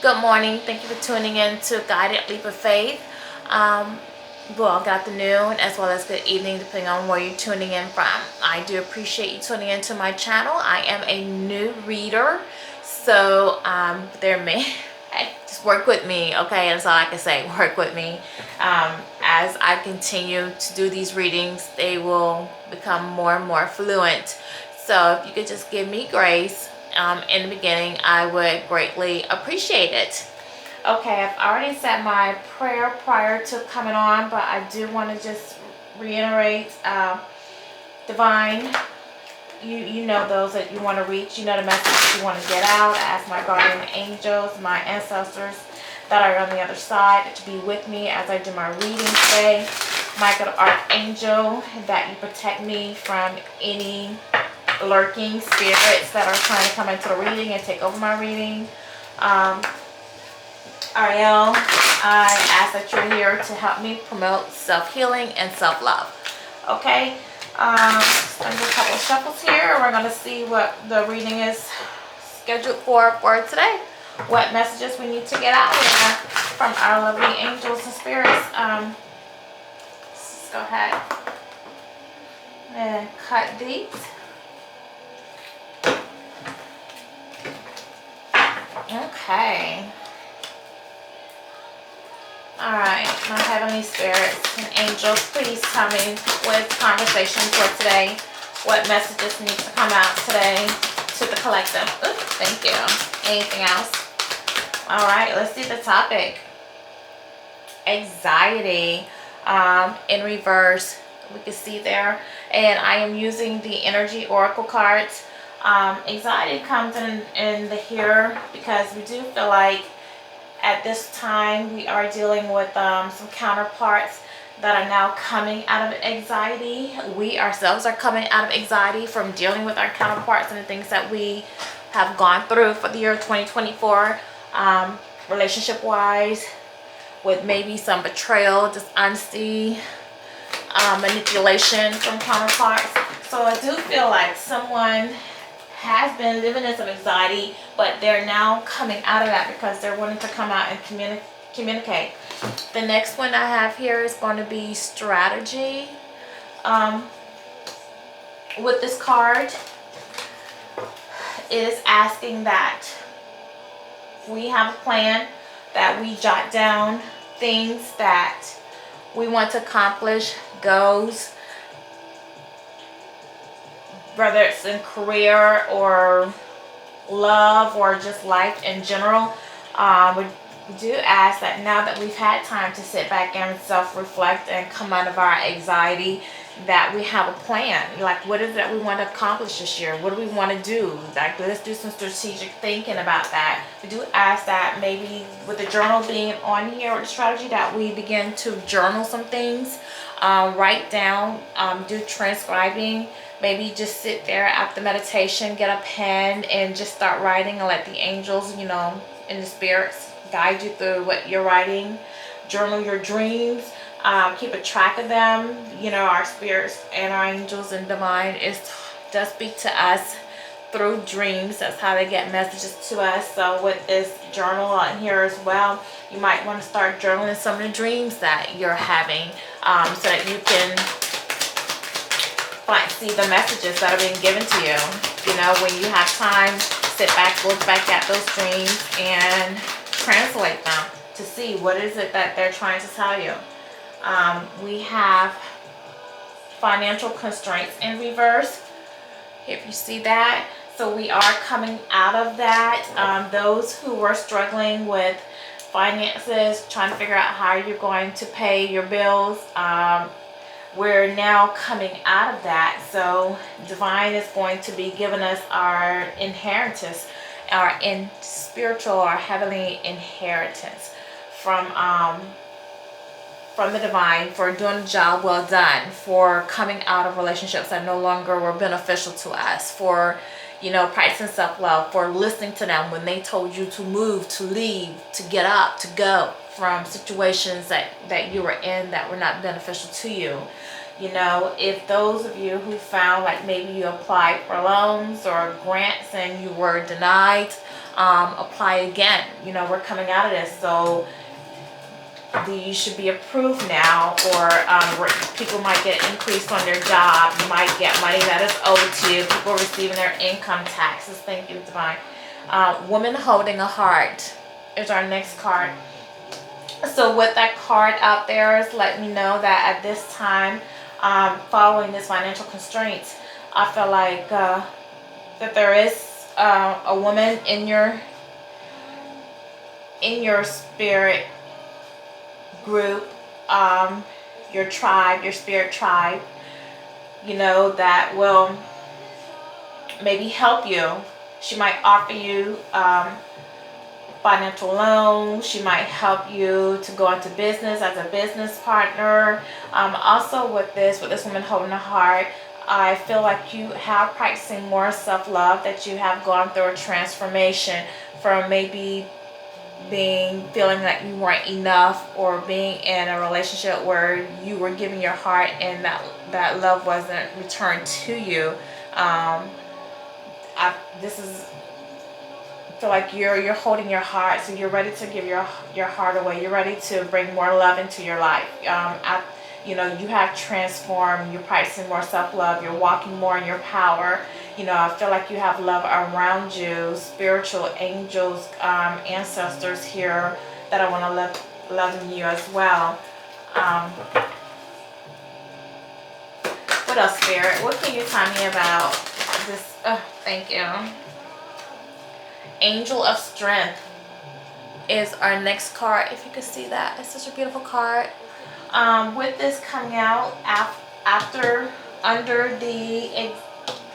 Good morning. Thank you for tuning in to Guided Leap of Faith. Well, good afternoon as well as good evening, depending on where you're tuning in from. I do appreciate you tuning into my channel. I am a new reader, so there may just work with me. Okay, that's all I can say. Work with me. As I continue to do these readings, they will become more and more fluent. So if you could just give me grace in the beginning, I would greatly appreciate it. Okay, I've already said my prayer prior to coming on, but I do want to just reiterate, Divine, you know those that you want to reach, you know the message you want to get out. I ask my guardian angels, my ancestors that are on the other side to be with me as I do my reading today. Michael Archangel, that you protect me from any lurking spirits that are trying to come into the reading and take over my reading. Ariel, I ask that you're here to help me promote self-healing and self-love. Okay, let's do a couple of shuffles here. We're going to see what the reading is scheduled for today. What messages we need to get out here from our lovely angels and spirits. Let's go ahead and cut these. Okay. Alright, my heavenly spirits and angels, please tell me with conversation for today what messages need to come out today to the collective. Ooh, thank you. Anything else? Alright, let's see the topic. Anxiety in reverse. We can see there. And I am using the energy oracle cards. Anxiety comes in the here because we do feel like at this time we are dealing with some counterparts that are now coming out of anxiety. We ourselves are coming out of anxiety from dealing with our counterparts and the things that we have gone through for the year 2024, relationship wise, with maybe some betrayal, dishonesty, manipulation from counterparts. So I do feel like someone has been living in some anxiety, but they're now coming out of that because they're wanting to come out and communicate. The next one I have here is going to be strategy. With this card, is asking that we have a plan, that we jot down things that we want to accomplish, goals, whether it's in career or love or just life in general. We do ask that now that we've had time to sit back and self-reflect and come out of our anxiety, that we have a plan. Like, what is it that we want to accomplish this year? What do we want to do? Like, let's do some strategic thinking about that. We do ask that maybe with the journal being on here with the strategy, that we begin to journal some things, write down, do transcribing. Maybe just sit there after meditation, get a pen and just start writing and let the angels, and the spirits guide you through what you're writing. Journal your dreams. Keep a track of them. Our spirits and our angels and divine does speak to us through dreams. That's how they get messages to us. So with this journal on here as well, you might want to start journaling some of the dreams that you're having, so that you can see the messages that are being given to you. When you have time, sit back, look back at those dreams and translate them to see what is it that they're trying to tell you. We have financial constraints in reverse, if you see that. So we are coming out of that. Those who were struggling with finances, trying to figure out how you're going to pay your bills, we're now coming out of that. So divine is going to be giving us our inheritance, our spiritual, our heavenly inheritance from the divine, for doing a job well done, for coming out of relationships that no longer were beneficial to us, for practicing self-love, for listening to them when they told you to move, to leave, to get up, to go from situations that you were in that were not beneficial to you. If those of you who found like maybe you applied for loans or grants and you were denied, apply again. You know, we're coming out of this, so you should be approved now, or people might get increased on their job. You might get money that is owed to you. People receiving their income taxes. Thank you, Divine. Woman holding a heart is our next card. So with that card out there is letting me know that at this time, following this financial constraints, I feel like that there is a woman in your spirit group, your tribe, your spirit tribe, you know, that will maybe help you. She might offer you financial loan. She might help you to go into business as a business partner. Also with this woman holding a heart, I feel like you have practicing more self-love, that you have gone through a transformation from maybe feeling like you weren't enough, or being in a relationship where you were giving your heart and that love wasn't returned to you. Feel like you're holding your heart, so you're ready to give your heart away. You're ready to bring more love into your life. You know, you have transformed. You're practicing more self-love. You're walking more in your power. You know, I feel like you have love around you, spiritual angels, ancestors here that I want to love in you as well. What else, Spirit? What can you tell me about this? Oh, thank you. Angel of Strength is our next card. If you could see that, it's such a beautiful card. With this coming out under the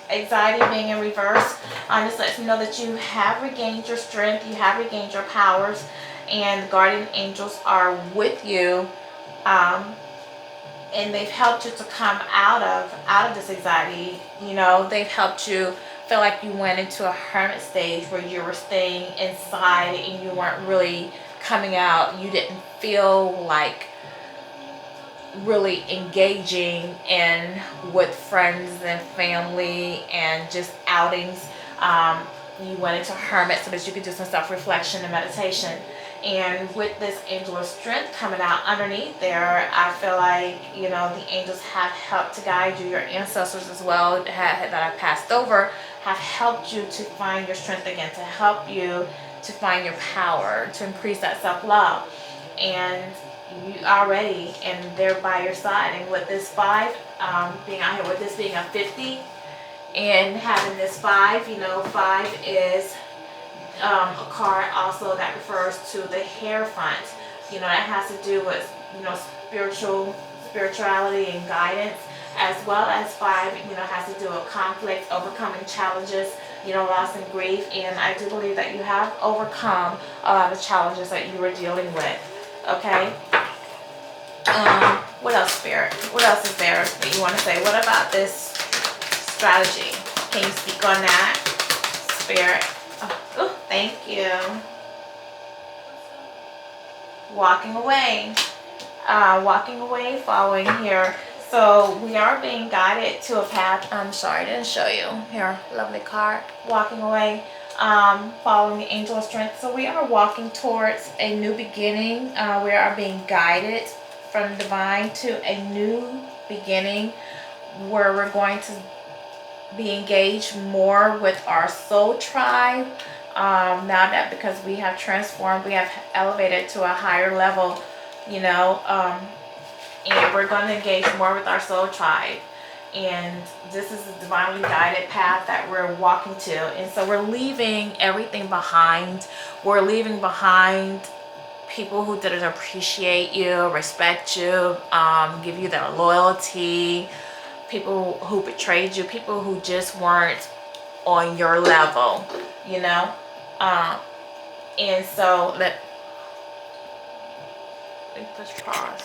anxiety being in reverse, this lets me know that you have regained your strength, you have regained your powers, and the guardian angels are with you, and they've helped you to come out of this anxiety. You know, they've helped you feel like you went into a hermit stage where you were staying inside and you weren't really coming out. You didn't feel like really engaging in with friends and family and just outings. You went into hermit so that you could do some self-reflection and meditation. And with this angel of strength coming out underneath there, I feel like, you know, the angels have helped to guide you. Your ancestors as well that I passed over have helped you to find your strength again, to help you to find your power, to increase that self-love. And you are ready, and they're by your side. And with this 5 being out here, with this being a 50 and having this 5, you know, 5 is a card also that refers to the Hierophant. You know, that has to do with, you know, spirituality and guidance, as well as 5, you know, has to do with conflict, overcoming challenges, you know, loss and grief. And I do believe that you have overcome a lot of challenges that you were dealing with. Okay. What else, Spirit? What else is there that you want to say? What about this strategy? Can you speak on that, Spirit? Oh, thank you. Walking away. Walking away, following here. So we are being guided to a path. I'm sorry, I didn't show you. Here, lovely card. Walking away. Following the angel of strength. So we are walking towards a new beginning. We are being guided from divine to a new beginning, where we're going to be engaged more with our soul tribe. Now that, because we have transformed, we have elevated to a higher level, you know, and we're going to engage more with our soul tribe. And this is a divinely guided path that we're walking to. And so we're leaving everything behind. We're leaving behind people who didn't appreciate you, respect you, give you their loyalty, people who betrayed you, people who just weren't on your level, you know. And so let me push pause.